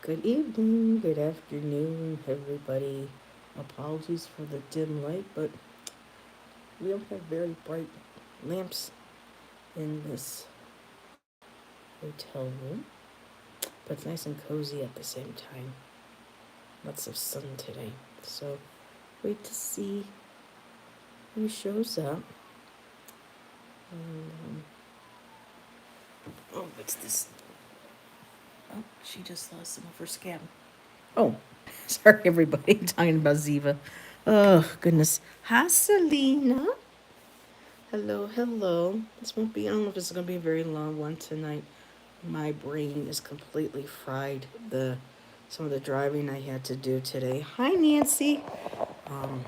Good evening, good afternoon, everybody. Apologies for the dim light, but we don't have very bright lamps in this hotel room. But it's nice and cozy at the same time. Lots of sun today. So wait to see who shows up. And, oh, what's this? Oh, she just lost some of her scam. Oh, sorry, everybody. I'm talking about Ziva. Oh, goodness. Hi, Selena. Hello, hello. This won't be, I don't know if this is going to be a very long one tonight. My brain is completely fried. Some of the driving I had to do today. Hi, Nancy. Um,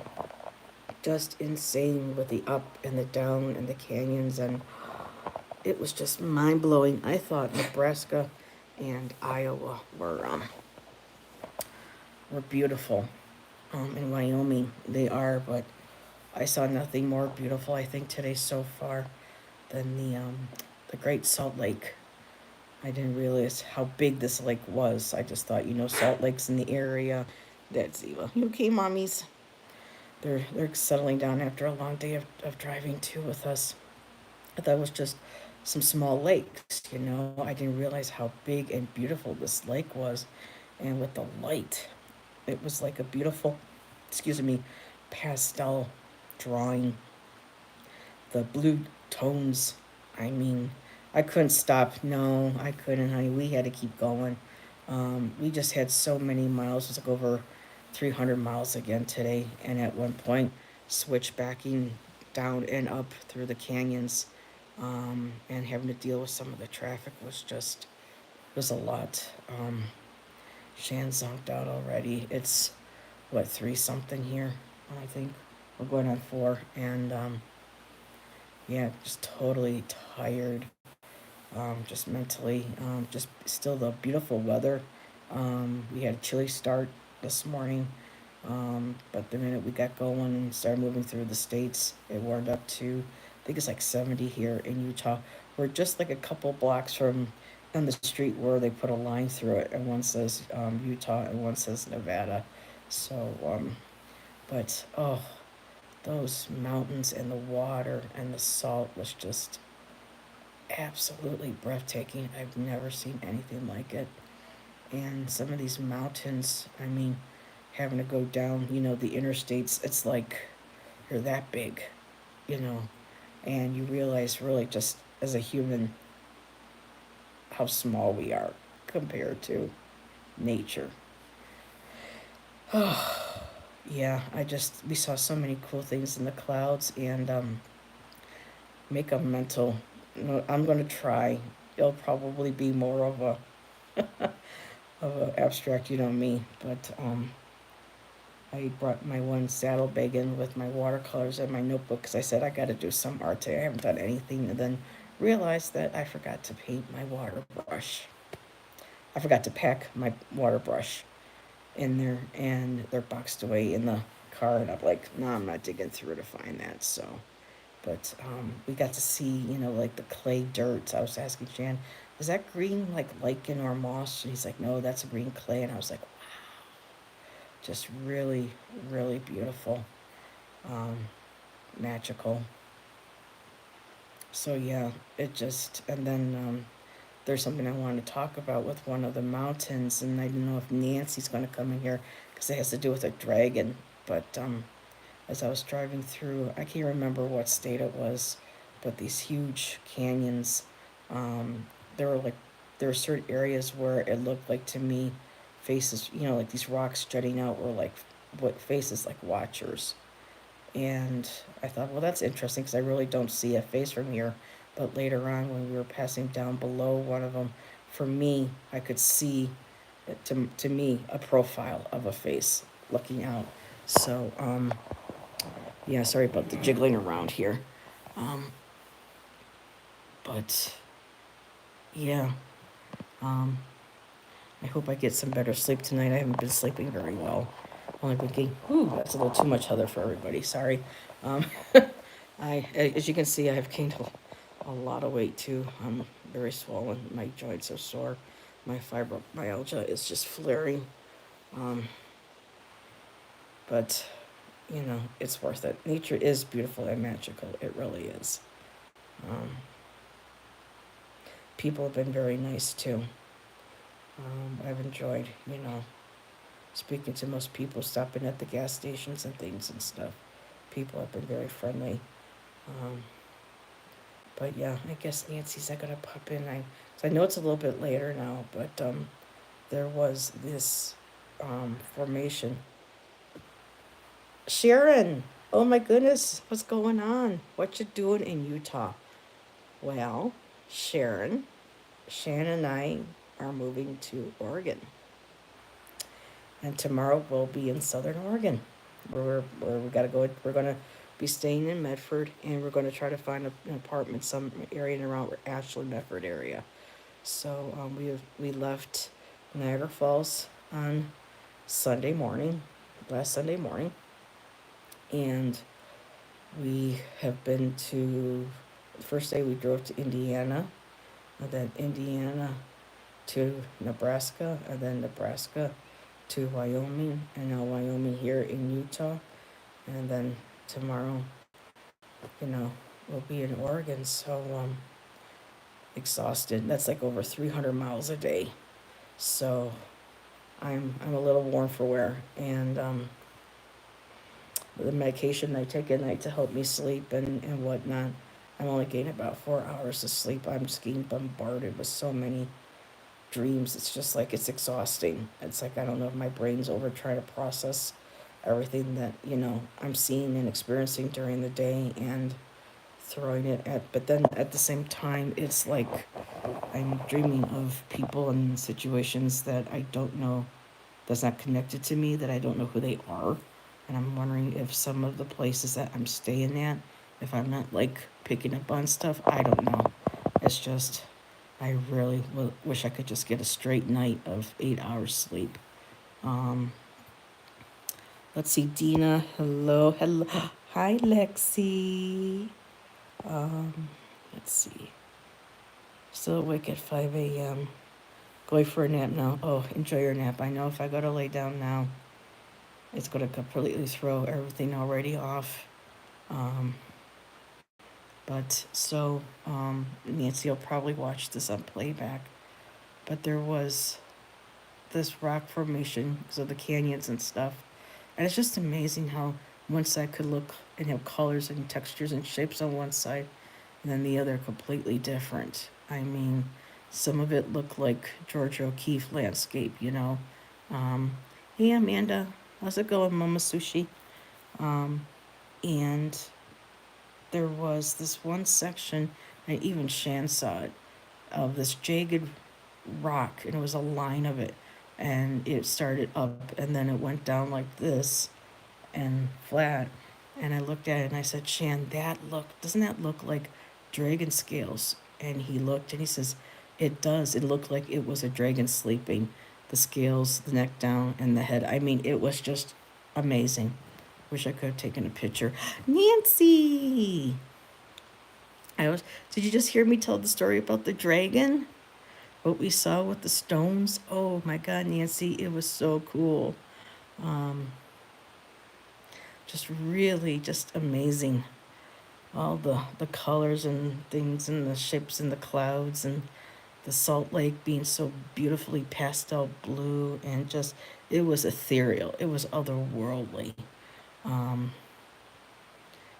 just insane with the up and the down and the canyons, and it was just mind blowing. I thought Nebraska and Iowa were beautiful. In Wyoming, they are, but I saw nothing more beautiful, I think, today so far than the Great Salt Lake. I didn't realize how big this lake was. I just thought, Salt Lake's in the area. That's Eva. You okay, mommies? They're settling down after a long day of driving too with us. I thought it was just some small lakes. I didn't realize how big and beautiful this lake was. And with the light, it was like a beautiful, excuse me, pastel drawing. The blue tones, I mean, I couldn't stop. No, I couldn't, honey. We had to keep going. We just had so many miles. It was like over 300 miles again today. And at one point, switchbacking down and up through the canyons, and having to deal with some of the traffic was a lot. Shan zonked out already. It's, what, 3 something here, I think. We're going on 4. And, yeah, just totally tired, just mentally, just still the beautiful weather. We had a chilly start this morning, but the minute we got going and started moving through the states, it warmed up to, I think it's like 70 here in Utah. We're just like a couple blocks from on the street where they put a line through it, and one says Utah and one says Nevada. So, but oh, those mountains and the water and the salt was just absolutely breathtaking. I've never seen anything like it. And some of these mountains, I mean, having to go down, the interstates, it's like you're that big, you know, and you realize really just as a human how small we are compared to nature. Oh, yeah, we saw so many cool things in the clouds, and make a mental, I'm going to try. It'll probably be more of a of an abstract, me. But I brought my one saddlebag in with my watercolors and my notebook because I said I got to do some art today. I haven't done anything, and then realized that I forgot to paint my water brush. I forgot to pack my water brush in there, and they're boxed away in the car. And I'm like, no, I'm not digging through to find that. So, but we got to see, like the clay dirt. I was asking Jan, is that green like lichen or moss? And he's like, no, that's a green clay. And I was like, just really, really beautiful, um, magical. So yeah, and then there's something I wanted to talk about with one of the mountains, and I don't know if Nancy's going to come in here because it has to do with a dragon. But as I was driving through, I can't remember what state it was, but these huge canyons, um, there were like there were certain areas where it looked like to me faces, like these rocks jutting out were like what faces like watchers. And I thought, well, that's interesting because I really don't see a face from here. But later on, when we were passing down below one of them, for me, I could see, to me, a profile of a face looking out. So, yeah, sorry about the jiggling around here. Um, but, yeah, um, I hope I get some better sleep tonight. I haven't been sleeping very well. Only been getting, whew, that's a little too much Heather for everybody. Sorry. Um, as you can see, I've gained a lot of weight too. I'm very swollen. My joints are sore. My fibromyalgia is just flaring. Um, but, it's worth it. Nature is beautiful and magical. It really is. Um, People have been very nice too. I've enjoyed, speaking to most people, stopping at the gas stations and things and stuff. People have been very friendly. Um, but yeah, I guess Nancy's not gonna pop in. So I know it's a little bit later now, but there was this formation. Sharon, oh my goodness, what's going on? What you doing in Utah? Well, Sharon, Shannon and I are moving to Oregon. And tomorrow we'll be in Southern Oregon. Where we gotta go. We're gonna be staying in Medford, and we're gonna try to find an apartment some area in around Ashland, Medford area. So we left Niagara Falls on Sunday morning, last Sunday morning, and we have been to. The first day we drove to Indiana, and then Indiana to Nebraska, and then Nebraska to Wyoming, and now Wyoming here in Utah, and then tomorrow, you know, we'll be in Oregon. So exhausted. That's like over 300 miles a day. So I'm a little worn for wear, and the medication I take at night to help me sleep and whatnot. I'm only getting about 4 hours of sleep. I'm just getting bombarded with so many dreams. It's just like it's exhausting. It's like I don't know if my brain's over trying to process everything that I'm seeing and experiencing during the day and throwing it at. But then at the same time, it's like I'm dreaming of people and situations that I don't know, that's not connected to me, that I don't know who they are. And I'm wondering if some of the places that I'm staying at, if I'm not like picking up on stuff, I don't know. It's just, I really wish I could just get a straight night of 8 hours sleep. Um, let's see, Dina, hello, hello. Hi, Lexi. Um, let's see. Still awake at 5 a.m. Going for a nap now. Oh, enjoy your nap. I know if I go to lay down now, it's going to completely throw everything already off. Um, Nancy will probably watch this on playback. But there was this rock formation, so the canyons and stuff. And it's just amazing how one side could look and have colors and textures and shapes on one side, and then the other completely different. I mean, some of it looked like George O'Keeffe landscape. Um, hey, Amanda, how's it going, Mama Sushi? And there was this one section, and even Shan saw it, of this jagged rock, and it was a line of it, and it started up, and then it went down like this, and flat. And I looked at it and I said, Shan, doesn't that look like dragon scales? And he looked and he says, it does. It looked like it was a dragon sleeping. The scales, the neck down, and the head. I mean, it was just amazing. Wish I could have taken a picture. Nancy! Did you just hear me tell the story about the dragon? What we saw with the stones? Oh my God, Nancy, it was so cool. Um, just really just amazing. All the colors and things and the shapes and the clouds and the Salt Lake being so beautifully pastel blue, and just, it was ethereal. It was otherworldly. Um,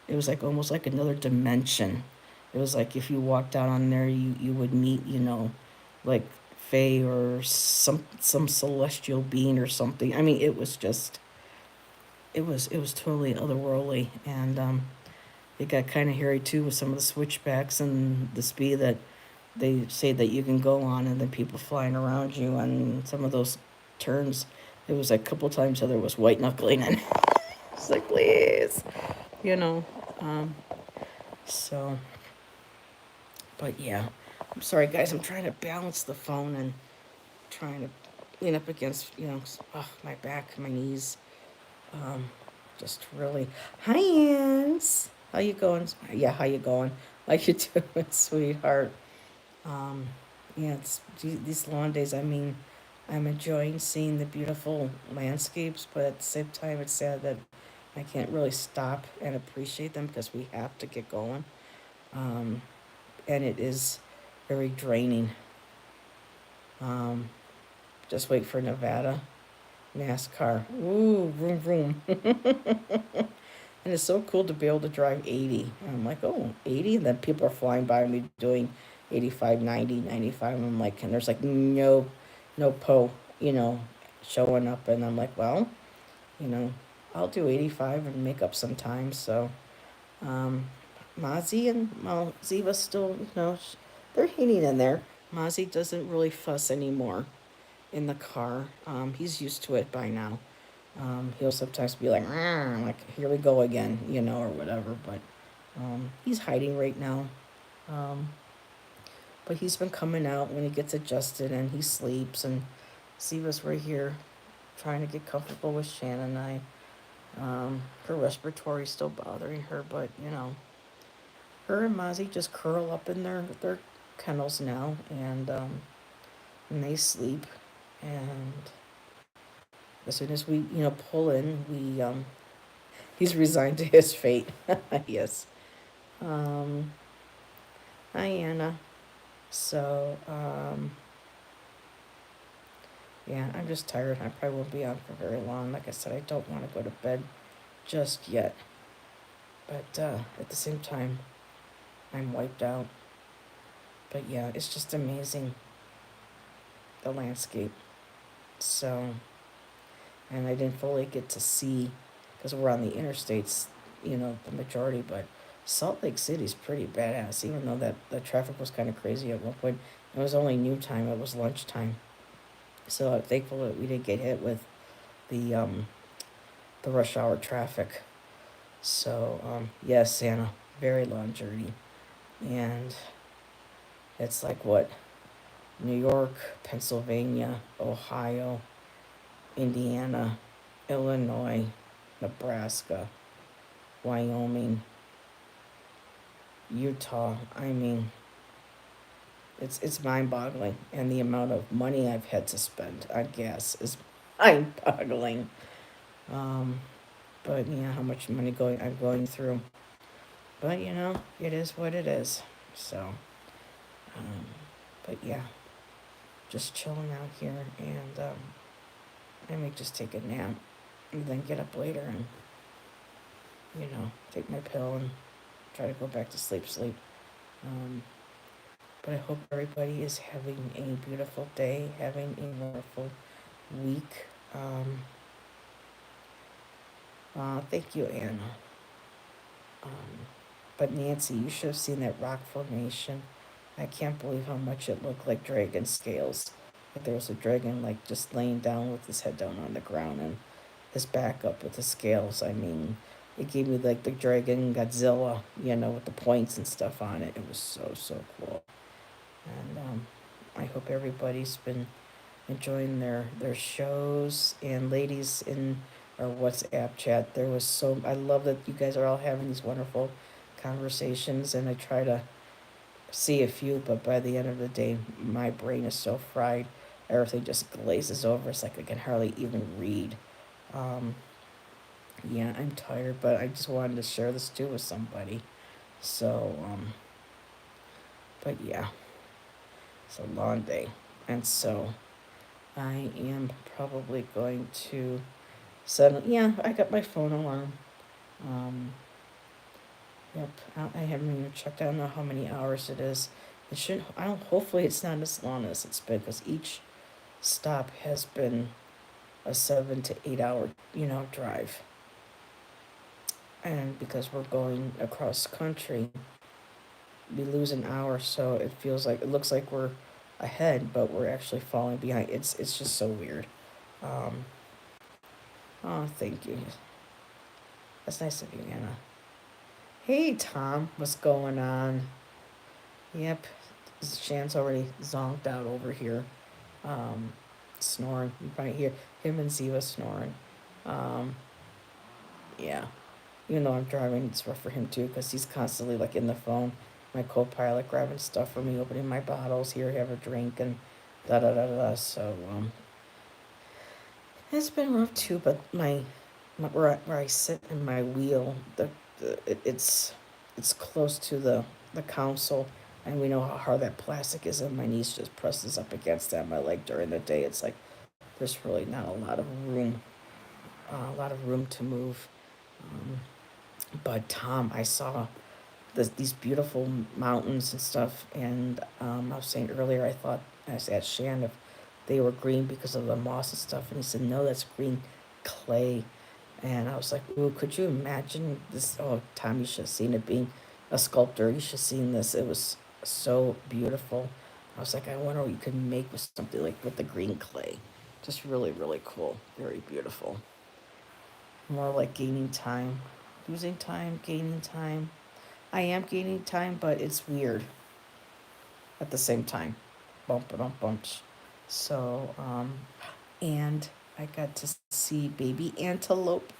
it was like almost like another dimension. It was like if you walked out on there, you would meet, like Fae or some celestial being or something. I mean, it was totally otherworldly, and it got kind of hairy too with some of the switchbacks and the speed that they say that you can go on, and then people flying around you on some of those turns. It was like a couple times there was white knuckling, and it's like, please, you know. Um, so, but yeah, I'm sorry guys. I'm trying to balance the phone and trying to lean up against, my back, my knees. Um, just really. Hi, Ans. How you going? Yeah, how you going? How you doing, sweetheart? Um, Yeah, these lawn days. I mean, I'm enjoying seeing the beautiful landscapes, but at the same time, it's sad that I can't really stop and appreciate them because we have to get going. Um, and it is very draining. Um, just wait for Nevada NASCAR. Ooh, vroom vroom. And it's so cool to be able to drive 80. And I'm like, oh, 80? And then people are flying by me doing 85, 90, 95. And I'm like, and there's like no showing up. And I'm like, well, you know, I'll do 85 and make up some time. So, um, Mozzie and well, Ziva still, they're hanging in there. Mozzie doesn't really fuss anymore in the car. He's used to it by now. He'll sometimes be like, here we go again, or whatever. But he's hiding right now. Um, but he's been coming out when he gets adjusted and he sleeps. And Siva's right here trying to get comfortable with Shannon and I. Her respiratory's still bothering her, but her and Mozzie just curl up in their kennels now, and they sleep. And as soon as we pull in, he's resigned to his fate. Yes. Um, Hi, Anna. So, yeah, I'm just tired. I probably won't be on for very long. Like I said, I don't want to go to bed just yet. But at the same time, I'm wiped out. But yeah, it's just amazing, the landscape. So, and I didn't fully get to see, because we're on the interstates, the majority, but Salt Lake City's pretty badass, even though that the traffic was kind of crazy at one point. It was only noon time, it was lunchtime. So I'm thankful that we didn't get hit with the um, the rush hour traffic. So yes, Santa, very long journey, and it's like what, New York, Pennsylvania, Ohio, Indiana, Illinois, Nebraska, Wyoming, Utah. I mean, it's mind-boggling, and the amount of money I've had to spend on gas is mind-boggling. Um, but yeah, how much money I'm going through. But it is what it is. So, um, but yeah, just chilling out here, and I may just take a nap and then get up later and take my pill and try to go back to sleep. Um, but I hope everybody is having a beautiful day, having a wonderful week. Thank you, Anna. Um, but Nancy, you should have seen that rock formation. I can't believe how much it looked like dragon scales. Like there was a dragon like just laying down with his head down on the ground and his back up with the scales. I mean, it gave me like the dragon Godzilla, with the points and stuff on it. It was so cool. And I hope everybody's been enjoying their shows. And ladies in our WhatsApp chat, I love that you guys are all having these wonderful conversations, and I try to see a few, but by the end of the day, my brain is so fried, everything just glazes over. It's like I can hardly even read. Um, yeah, I'm tired, but I just wanted to share this too with somebody. So, but yeah, it's a long day, and so I am probably going to set. Yeah, I got my phone alarm. Um, yep, I haven't even checked. I don't know how many hours it is. It should. I don't. Hopefully, it's not as long as it's been, because each stop has been a 7 to 8 hour, drive. And because we're going across country, we lose an hour, so it looks like we're ahead, but we're actually falling behind. It's just so weird. Um, oh, thank you. That's nice of you, Anna. Hey, Tom, what's going on? Yep, Shan's already zonked out over here, um, snoring. You probably hear him and Ziva snoring. Um, yeah, even though I'm driving, it's rough for him too, because he's constantly like in the phone. my co-pilot grabbing stuff for me, opening my bottles. Here, have a drink, and da da da da. So it's been rough too. But my where I sit in my wheel, it's close to the console, and we know how hard that plastic is, and my niece just presses up against that. My leg during the day, it's like there's really not a lot of room to move. Um, but Tom, I saw these beautiful mountains and stuff, and I was saying earlier, I asked Shan if they were green because of the moss and stuff, and he said no, that's green clay. And I was like, ooh, could you imagine this? Oh, Tom, you should have seen it being a sculptor. You should have seen this. It was so beautiful. I was like, I wonder what you could make with something like with the green clay. Just really, really cool. Very beautiful. More like gaining time. Losing time, gaining time. I am gaining time, but it's weird at the same time. Bump, bump, bunch. So, and I got to see baby antelope.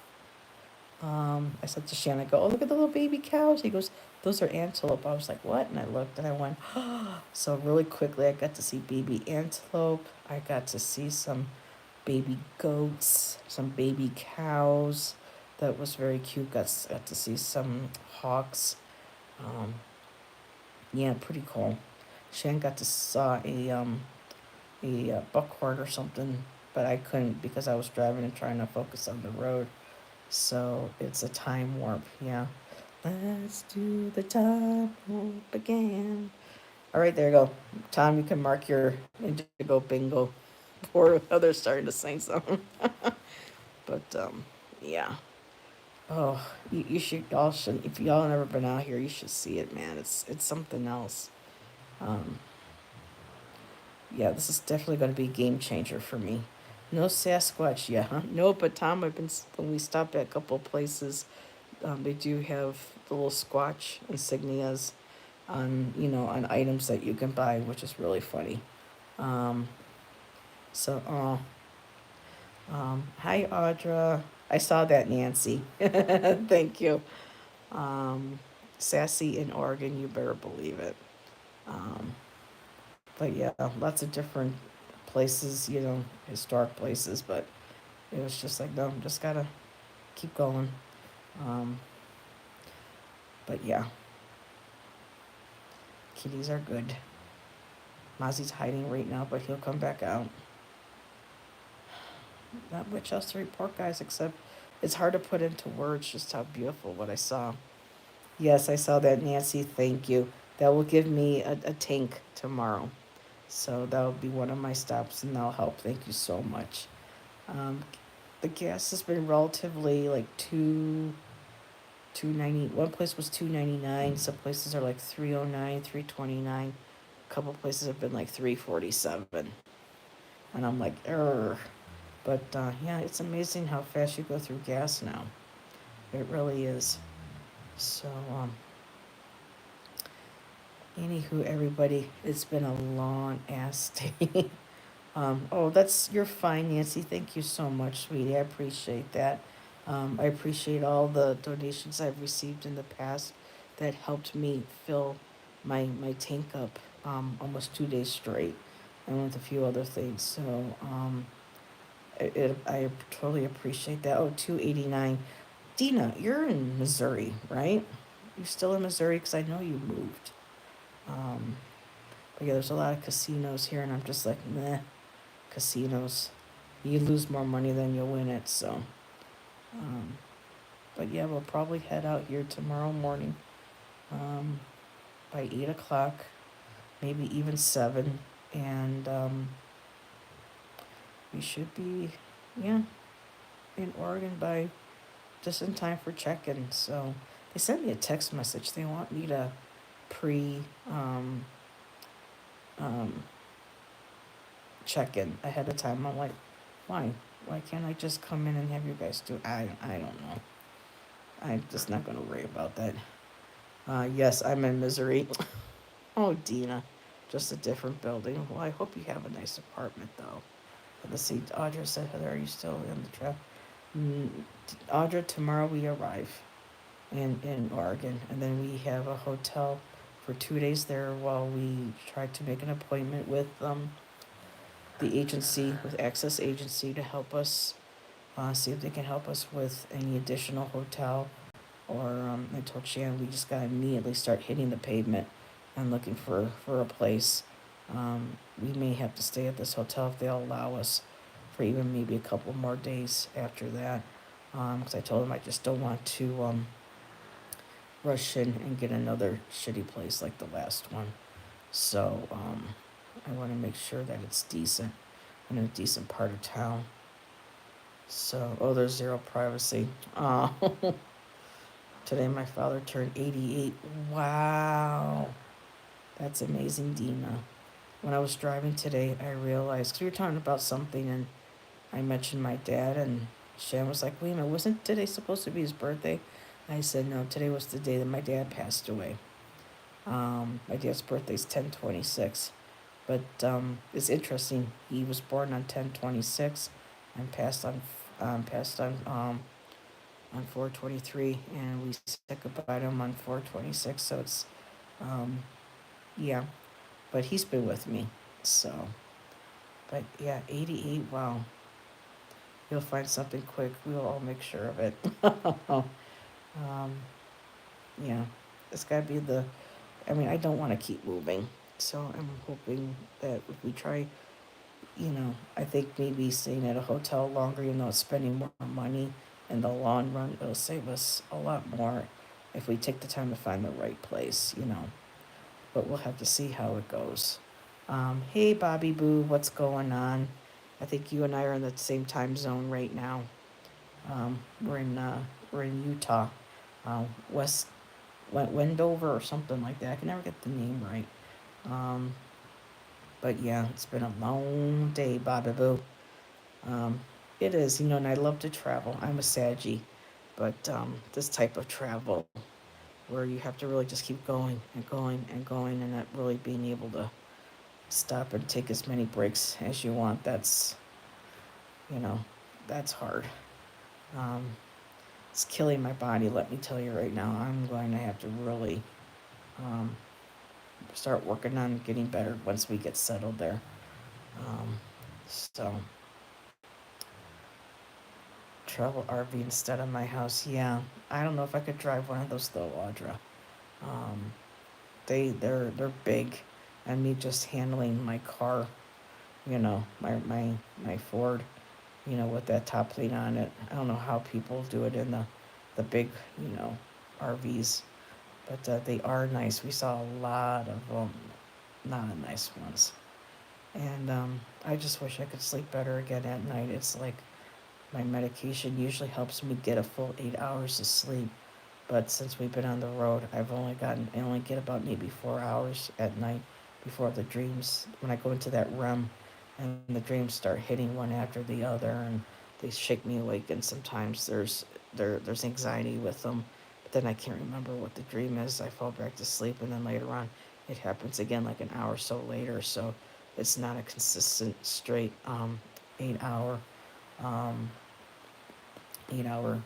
I said to Shannon, I go, oh, look at the little baby cows. He goes, those are antelope. I was like, what? And I looked and I went, oh. So really quickly, I got to see baby antelope. I got to see some baby goats, some baby cows. That was very cute. Got to see some hawks. Um, yeah, pretty cool. Shan got to saw a buckhorn or something, but I couldn't because I was driving and trying to focus on the road. So it's a time warp, yeah. Let's do the time warp again. All right, there you go. Tom, you can mark your Indigo bingo before others starting to sing something. But yeah. Oh, you should y'all should if y'all never been out here, you should see it, man. It's something else. Um, yeah, this is definitely going to be a game changer for me. No Sasquatch, yeah, huh? No, but Tom, when we stopped at a couple of places, they do have the little Squatch insignias on on items that you can buy, which is really funny. Um, so, hi Audra. I saw that, Nancy. Thank you. Um, Sassy in Oregon, you better believe it. Um, but yeah, lots of different places, historic places, but it was just like, no, just gotta keep going. Um, but yeah, kitties are good. Mozzie's hiding right now, but he'll come back out. Not much else to report, guys, except it's hard to put into words just how beautiful what I saw. Yes, I saw that, Nancy. Thank you. That will give me a tank tomorrow. So that'll be one of my stops, and that'll help. Thank you so much. Um, the gas has been relatively like 290. One place was 299. Some places are like 309, 329. A couple places have been like 347. And I'm like, err. But yeah, it's amazing how fast you go through gas now. It really is. So, anywho, everybody, it's been a long ass day. Oh, you're fine, Nancy. Thank you so much, sweetie. I appreciate that. I appreciate all the donations I've received in the past that helped me fill my tank up almost 2 days straight, and with a few other things. So, I totally appreciate that. Oh, 289. Dina, you're in Missouri, right? You still in Missouri? Because I know you moved. Um, but yeah, there's a lot of casinos here, and I'm just like, meh, casinos. You lose more money than you win it, so. Um, but yeah, we'll probably head out here tomorrow morning um, by 8 o'clock, maybe even 7. And we should be, yeah, in Oregon by just in time for check-in. So they sent me a text message. They want me to pre um, check-in ahead of time. I'm like, why? Why can't I just come in and have you guys do? I don't know. I'm just not gonna worry about that. Yes, I'm in Missouri. Oh, Dina, just a different building. Well, I hope you have a nice apartment though. Let's see. Audra said, Heather, are you still in the trap? Mm, Audra, tomorrow we arrive in Oregon, and then we have a hotel for 2 days there while we tried to make an appointment with the agency, with Access Agency, to help us see if they can help us with any additional hotel. Or I told Shannon we just gotta immediately start hitting the pavement and looking for a place. We may have to stay at this hotel if they'll allow us for even maybe a couple more days after that. Because I told them I just don't want to rush in and get another shitty place like the last one. So I want to make sure that it's decent in a decent part of town. So, oh, there's zero privacy. Today my father turned 88. Wow. That's amazing, Dina. When I was driving today, I realized, because we were talking about something, and I mentioned my dad, and Shan was like, wait a minute, wasn't today supposed to be his birthday? I said, no, today was the day that my dad passed away. My dad's birthday's 10/26. But it's interesting. He was born on 10/26 and passed on 4/23, and we said goodbye to him on 4/26. So it's yeah, but he's been with me. So, but yeah, 88. Wow, you'll find something quick. We'll all make sure of it. Yeah, it's got to be the. I mean, I don't want to keep moving, so I'm hoping that if we try, I think maybe staying at a hotel longer, it's spending more money in the long run, it'll save us a lot more if we take the time to find the right place. But we'll have to see how it goes. Hey, Bobby Boo, what's going on? I think you and I are in the same time zone right now. We're in Utah, West Wendover or something like that. I can never get the name right. Um, but yeah, it's been a long day, Bobby Boo. Um, it is, and I love to travel. I'm a Saggy, but this type of travel where you have to really just keep going and going and going and not really being able to stop and take as many breaks as you want. You know, that's hard. Um, it's killing my body, let me tell you right now. I'm going to have to really um, start working on getting better once we get settled there. So, travel RV instead of my house. Yeah, I don't know if I could drive one of those though, Audra. Um, they're big, and me just handling my car, my Ford, with that top plate on it. I don't know how people do it in the big, RVs, but they are nice. We saw a lot of not nice ones, and I just wish I could sleep better again at night. It's like my medication usually helps me get a full 8 hours of sleep. But since we've been on the road, I only get about maybe 4 hours at night before the dreams, when I go into that REM and the dreams start hitting one after the other and they shake me awake. And sometimes there's anxiety with them, but then I can't remember what the dream is. I fall back to sleep, and then later on it happens again like an hour or so later. So it's not a consistent straight 8 hour um, 8 hour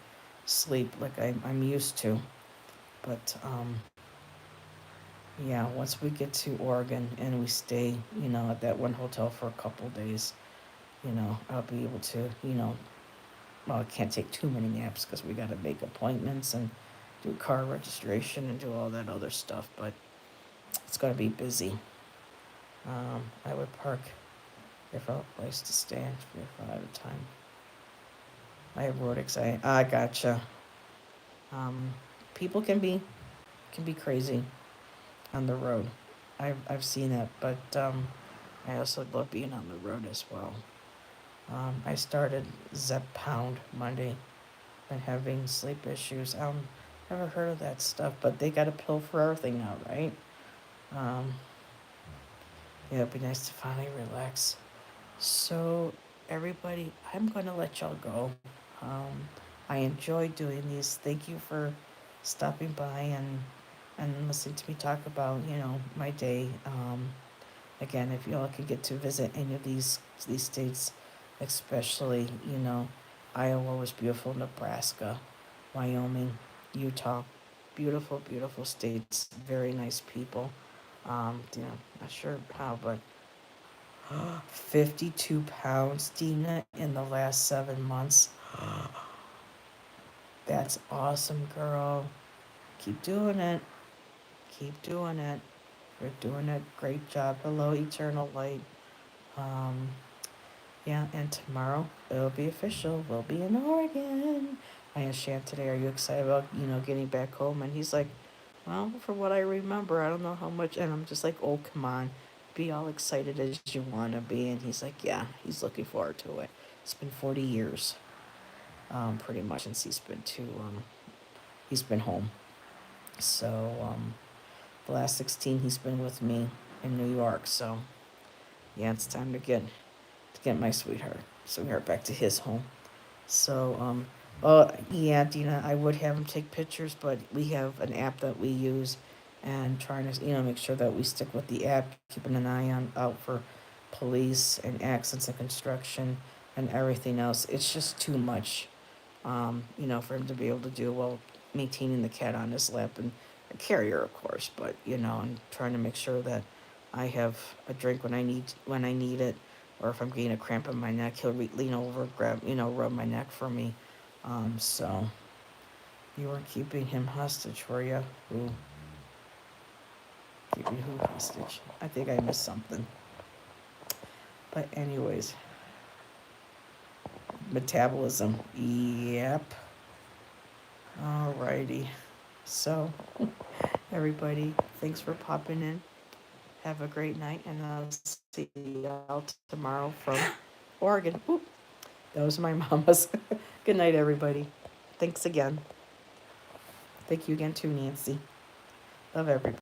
sleep like I'm used to. But yeah, once we get to Oregon and we stay, at that one hotel for a couple days, I'll be able to, well, I can't take too many naps because we got to make appointments and do car registration and do all that other stuff. But it's going to be busy. I would park if I have a place to stay if I have time. I have road anxiety. I gotcha. Um, People can be crazy on the road. I've seen it, but I also love being on the road as well. I started Zepbound Monday. Been having sleep issues. Never heard of that stuff, but they got a pill for everything now, right? Um, yeah, it'd be nice to finally relax. So, everybody, I'm gonna let y'all go. I enjoy doing these. Thank you for stopping by and listening to me talk about my day. Again, if y'all could get to visit any of these states, especially Iowa was beautiful, Nebraska, Wyoming, Utah, beautiful, beautiful states, very nice people. Not sure how, but 52 pounds, Dina, in the last 7 months. That's awesome, girl. Keep doing it. Keep doing it. You're doing a great job. Hello, Eternal Light. Um, yeah, and tomorrow it'll be official. We'll be in Oregon. I asked Shan today, are you excited about, getting back home? And he's like, well, from what I remember, I don't know how much. And I'm just like, oh, come on. Be all excited as you want to be. And he's like, yeah, he's looking forward to it. It's been 40 years, pretty much, since he's been home. So, the last 16, he's been with me in New York. So, yeah, it's time to get my sweetheart back to his home. So, yeah, Dina, I would have him take pictures, but we have an app that we use, and trying to, make sure that we stick with the app, keeping an eye out for police and accidents and construction and everything else. It's just too much, for him to be able to do while maintaining the cat on his lap and a carrier, of course, but, and trying to make sure that I have a drink when I need it, or if I'm getting a cramp in my neck, he'll lean over, grab, rub my neck for me. So you were keeping him hostage, were you? Who? Keeping who hostage? I think I missed something. But anyways, metabolism. Yep. Alrighty. So, everybody, thanks for popping in. Have a great night, and I'll see y'all tomorrow from Oregon. Oop, that was my mama's. Good night, everybody. Thanks again. Thank you again, too, Nancy. Love everybody.